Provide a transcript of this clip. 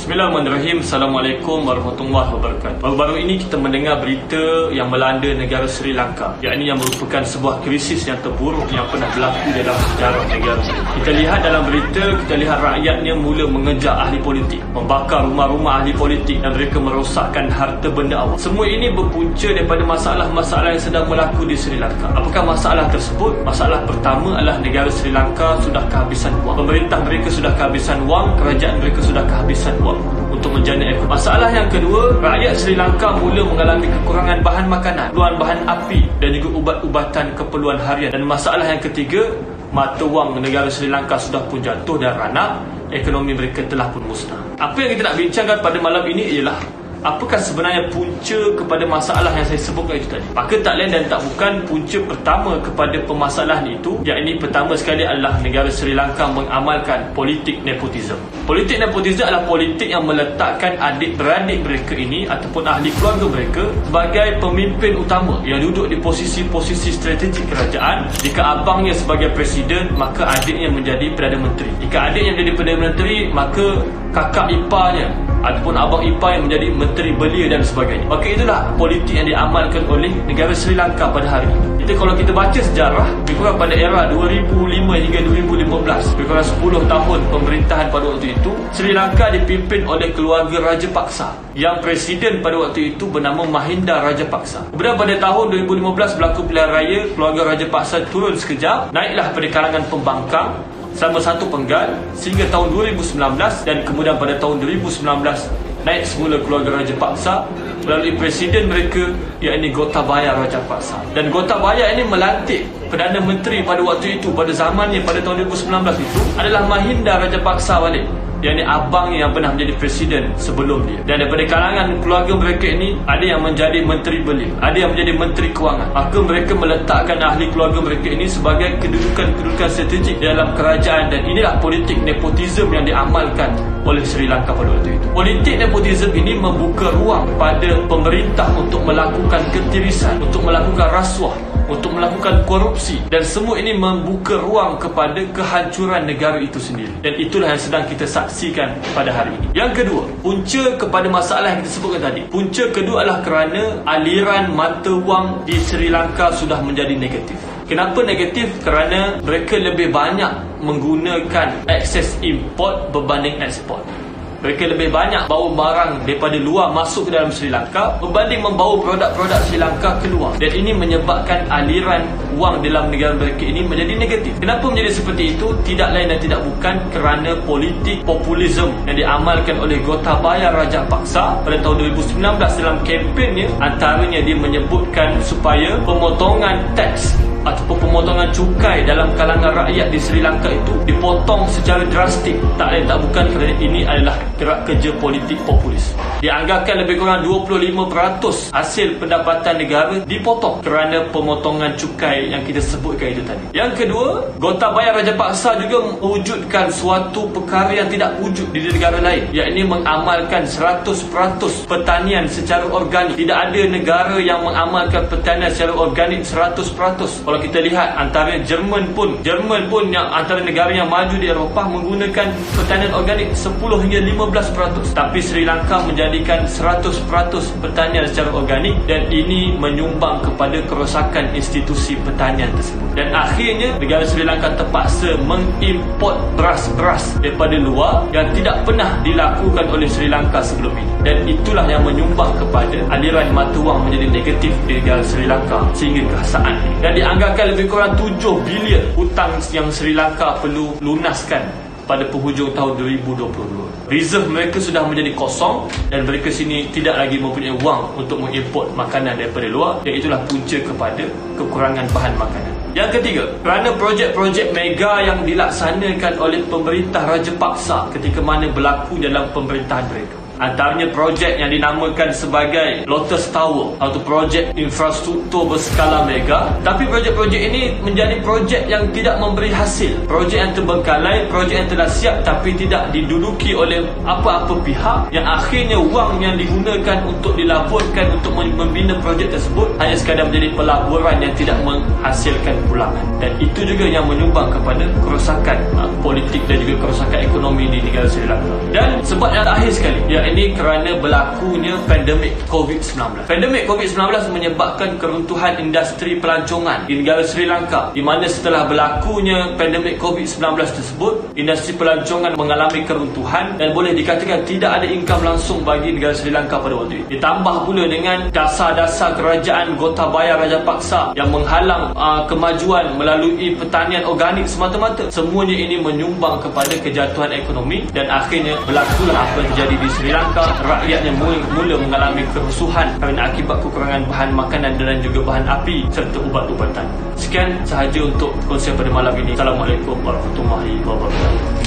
Bismillahirrahmanirrahim. Assalamualaikum warahmatullahi wabarakatuh. Baru-baru ini kita mendengar berita yang melanda negara Sri Lanka, yakni yang merupakan sebuah krisis yang terburuk yang pernah berlaku dalam sejarah negara. Kita lihat dalam berita, kita lihat rakyatnya mula mengejar ahli politik, membakar rumah-rumah ahli politik dan mereka merosakkan harta benda awam. Semua ini berpunca daripada masalah-masalah yang sedang berlaku di Sri Lanka. Apakah masalah tersebut? Masalah pertama adalah negara Sri Lanka sudah kehabisan wang. Pemerintah mereka sudah kehabisan wang, kerajaan mereka sudah kehabisan wang untuk menjana ekonomi. Masalah yang kedua, rakyat Sri Lanka mula mengalami kekurangan bahan makanan, keperluan bahan api dan juga ubat-ubatan keperluan harian. Dan masalah yang ketiga, mata wang negara Sri Lanka sudah pun jatuh dan ranak, ekonomi mereka telah pun musnah. Apa yang kita nak bincangkan pada malam ini ialah apakah sebenarnya punca kepada masalah yang saya sebutkan itu tadi. Maka tak lain dan tak bukan, punca pertama kepada permasalahan itu, yakni pertama sekali adalah negara Sri Lanka mengamalkan politik nepotisme. Politik nepotisme adalah politik yang meletakkan adik-beradik mereka ini ataupun ahli keluarga mereka sebagai pemimpin utama yang duduk di posisi-posisi strategik kerajaan. Jika abangnya sebagai presiden, maka adiknya menjadi Perdana Menteri. Jika adiknya menjadi Perdana Menteri, maka kakak iparnya ataupun abang ipar yang menjadi menteri belia dan sebagainya. Maka itulah politik yang diamalkan oleh negara Sri Lanka pada hari ini. Kalau kita baca sejarah, lebih kurang pada era 2005 hingga 2015, lebih kurang 10 tahun pemerintahan pada waktu itu, Sri Lanka dipimpin oleh keluarga Rajapaksa yang presiden pada waktu itu bernama Mahinda Rajapaksa. Kemudian pada tahun 2015 berlaku pilihan raya, keluarga Rajapaksa turun sekejap, naiklah pada kalangan pembangkang selama satu penggal sehingga tahun 2019, dan kemudian pada tahun 2019 naik semula keluarga Rajapaksa melalui presiden mereka, yakni Gotabaya Rajapaksa. Dan Gotabaya ini melantik Perdana Menteri pada waktu itu, pada zamannya pada tahun 2019 itu adalah Mahinda Rajapaksa balik, yakni abangnya yang pernah menjadi presiden sebelum dia. Dan daripada kalangan keluarga mereka ini, ada yang menjadi menteri belia, ada yang menjadi menteri kewangan. Maka mereka meletakkan ahli keluarga mereka ini sebagai kedudukan-kedudukan strategik dalam kerajaan. Dan inilah politik nepotisme yang diamalkan oleh Sri Lanka pada waktu itu. Politik nepotisme ini membuka ruang pada pemerintah untuk melakukan ketirisan, untuk melakukan rasuah, untuk melakukan korupsi, dan semua ini membuka ruang kepada kehancuran negara itu sendiri. Dan itulah yang sedang kita saksikan pada hari ini. Yang kedua, punca kepada masalah yang kita sebutkan tadi. Punca kedua adalah kerana aliran mata wang di Sri Lanka sudah menjadi negatif. Kenapa negatif? Kerana mereka lebih banyak menggunakan akses import berbanding ekspor. Mereka lebih banyak bawa barang daripada luar masuk ke dalam Sri Lanka berbanding membawa produk-produk Sri Lanka keluar. Dan ini menyebabkan aliran wang dalam negara mereka ini menjadi negatif. Kenapa menjadi seperti itu? Tidak lain dan tidak bukan kerana politik populisme yang diamalkan oleh Gotabaya Rajapaksa pada tahun 2019 dalam kempennya. Antaranya dia menyebutkan supaya pemotongan teks ataupun pemotongan cukai dalam kalangan rakyat di Sri Lanka itu dipotong secara drastik. Tak lain tak bukan kerana ini adalah gerak kerja politik populis. Dianggarkan lebih kurang 25% hasil pendapatan negara dipotong kerana pemotongan cukai yang kita sebutkan itu tadi. Yang kedua, Gotabaya Rajapaksa juga mewujudkan suatu perkara yang tidak wujud di negara lain, yakni mengamalkan 100% pertanian secara organik. Tidak ada negara yang mengamalkan pertanian secara organik 100%. Kalau kita lihat antara Jerman pun yang antara negara yang maju di Eropah menggunakan pertanian organik 10 hingga 15%. Tapi Sri Lanka menjadikan 100% pertanian secara organik, dan ini menyumbang kepada kerosakan institusi pertanian tersebut. Dan akhirnya negara Sri Lanka terpaksa mengimport beras-beras daripada luar yang tidak pernah dilakukan oleh Sri Lanka sebelum ini. Dan itulah yang menyumbang kepada aliran mata wang menjadi negatif di negara Sri Lanka sehingga ke saat ini. Dan dianggarkan lebih kurang 7 bilion hutang yang Sri Lanka perlu lunaskan pada penghujung tahun 2022. Reserve mereka sudah menjadi kosong dan mereka sini tidak lagi mempunyai wang untuk mengimport makanan daripada luar, dan itulah punca kepada kekurangan bahan makanan. Yang ketiga, kerana projek-projek mega yang dilaksanakan oleh pemerintah Rajapaksa ketika mana berlaku dalam pemerintahan mereka. Antaranya projek yang dinamakan sebagai Lotus Tower, atau projek infrastruktur berskala mega. Tapi projek-projek ini menjadi projek yang tidak memberi hasil, projek yang terbengkalai, projek yang telah siap tapi tidak diduduki oleh apa-apa pihak, yang akhirnya wang yang digunakan untuk dilaburkan untuk membina projek tersebut hanya sekadar menjadi pelaburan yang tidak menghasilkan pulangan. Dan itu juga yang menyumbang kepada kerosakan politik dan juga kerosakan ekonomi di negara Sri Lanka. Dan sebab yang terakhir sekali, iaitu kerana berlakunya pandemik COVID-19. Pandemik COVID-19 menyebabkan keruntuhan industri pelancongan di negara Sri Lanka, di mana setelah berlakunya pandemik COVID-19 tersebut, industri pelancongan mengalami keruntuhan dan boleh dikatakan tidak ada income langsung bagi negara Sri Lanka pada waktu itu. Ditambah pula dengan dasar-dasar kerajaan Gotabaya Rajapaksa yang menghalang kemajuan melalui pertanian organik semata-mata. Semuanya ini menyumbang kepada kejatuhan ekonomi dan akhirnya berlakulah apa yang terjadi di Sri Lanka. Rakyatnya mula mengalami kerusuhan kerana akibat kekurangan bahan makanan dan juga bahan api serta ubat-ubatan. Sekian sahaja untuk konsep pada malam ini. Assalamualaikum warahmatullahi wabarakatuh.